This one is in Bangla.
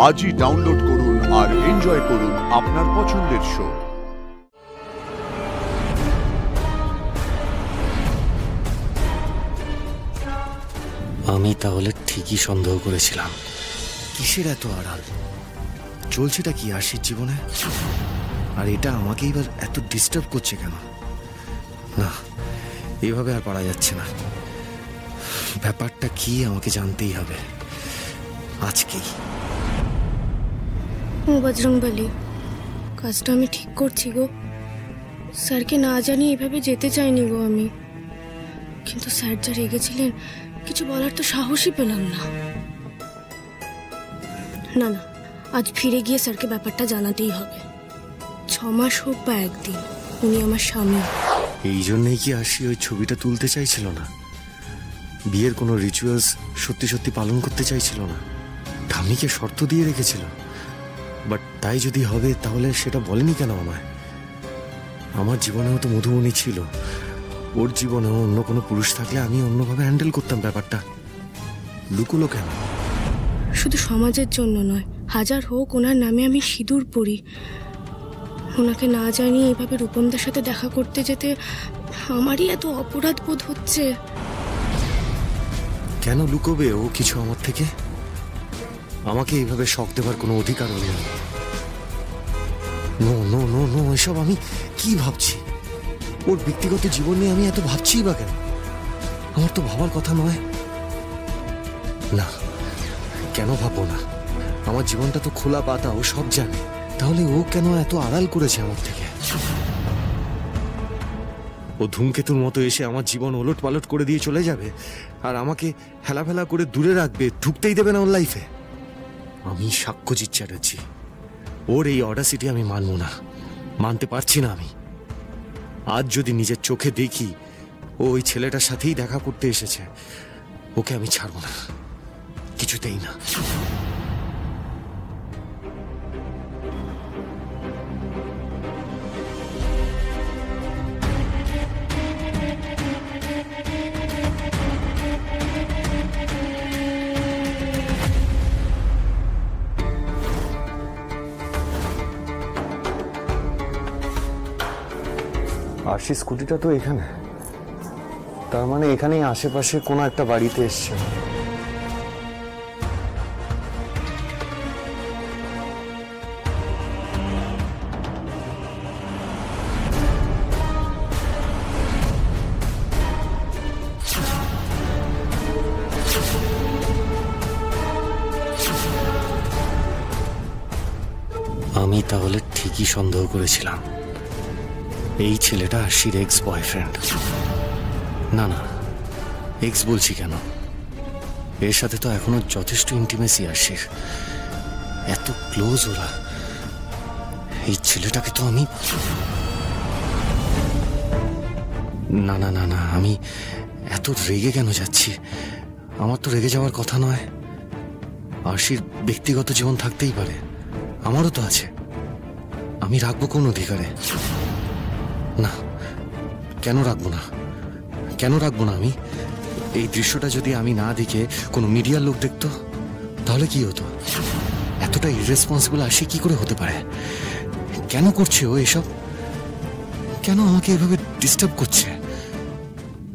আজই ডাউনলোড করুন আর এনজয় করুন আপনার পছন্দের শো। আমি তাহলে ঠিকই সন্দেহ করেছিলাম। কিসের এত আড়াল? চলছেটা কি আশির জীবনে? আর এটা আমাকে এবার এত ডিস্টার্ব করছে কেন? না, এইভাবে আর পারা যাচ্ছে না। ব্যাপারটা কি আমাকে জানতেই হবে আজকেই। বজরংবলী, কাজটা আমি ঠিক করছি গো। স্যারকে না জানিয়ে এভাবে যেতে চাইনি গো আমি, কিন্তু স্যার যা রেগেছিলেন কিছু বলার তো সাহসই পেলাম না। না না, আজ ফিরে গিয়ে স্যারকে ব্যাপারটা জানাতেই হবে। 6 মাস হোক বা একদিন, উনি আমার স্বামী। এই জন্যই কি আশি ওই ছবিটা তুলতে চাইছিল না? বিয়ের কোনো রিচুয়ালস সত্যি সত্যি পালন করতে চাইছিল না? ঠাম্মিকে শর্ত দিয়ে রেখেছিল। বাট তাই যদি হবে তাহলে সেটা বলেনি কেন আমায়? আমার জীবনেও তো মধুমণি ছিল, ওর জীবনেও অন্য কোনো পুরুষ থাকলে আমি অন্যভাবে হ্যান্ডেল করতাম ব্যাপারটা। লুকোলো কেন? শুধু সমাজের জন্য নয়, হাজার হোক ওনার নামে আমি সিঁদুর পরি। ওনাকে না জানিয়ে এইভাবে রূপমদার সাথে দেখা করতে যেতে আমারই এত অপরাধ বোধ হচ্ছে। কেন লুকোবে ও কিছু আমার থেকে? আমাকে এইভাবে শক দেবার কোনো অধিকার নেই। নো নো নো নো, এসব আমি কি ভাবছি? ওর ব্যক্তিগত জীবন নিয়ে আমি এত ভাবছিই বা কেন? আমার তো ভাবার কথা নয়। না, কেন ভাববো না? আমার জীবনটা তো খোলা পাতা, ও সব জানে। তাহলে ও কেন এত আড়াল করেছে আমার থেকে? ও ধূমকেতুর মতো এসে আমার জীবন ওলট পালট করে দিয়ে চলে যাবে আর আমাকে হেলাফেলা করে দূরে রাখবে, ঢুকতেই দেবে না ওর লাইফে। আমি সাক্ষ্যজিৎ চ্যাটার্জি, ওর এই অডাসিটি আমি মানব না, মানতে পারছি না আমি। আজ যদি নিজের চোখে দেখি ও ওই ছেলেটার সাথেই দেখা করতে এসেছে, ওকে আমি ছাড়বো না, কিছুতেই না। আশি স্কুটিটা তো এখানে, তার মানে এখানেই আশেপাশে কোনো একটা বাড়িতে এসছে। আমি তাহলে ঠিকই সন্দেহ করেছিলাম এই ছেলেটা আশির এক্স বয়ফ্রেন্ড। না না, এক্স বলছি কেন, এর সাথে তো এখনো যথেষ্ট ইন্টিমেসি আশির, এত ক্লোজ ওরা। এই ছেলেটাকে তো আমি না না না না, আমি এত রেগে কেন যাচ্ছি? আমার তো রেগে যাওয়ার কথা নয়। আশির ব্যক্তিগত জীবন থাকতেই পারে, আমারও তো আছে। আমি রাখবো কোন অধিকারে? না, কেন রাখবো না? কেন রাখবো না আমি? এই দৃশ্যটা যদি আমি না দেখে কোনো মিডিয়ার লোক দেখতো তাহলে কি হতো? এতটা ইররেসপন্সিবল আশি কি করে হতে পারে? কেন করছে ও এসব? কেন আমাকে এভাবে ডিস্টার্ব করছে?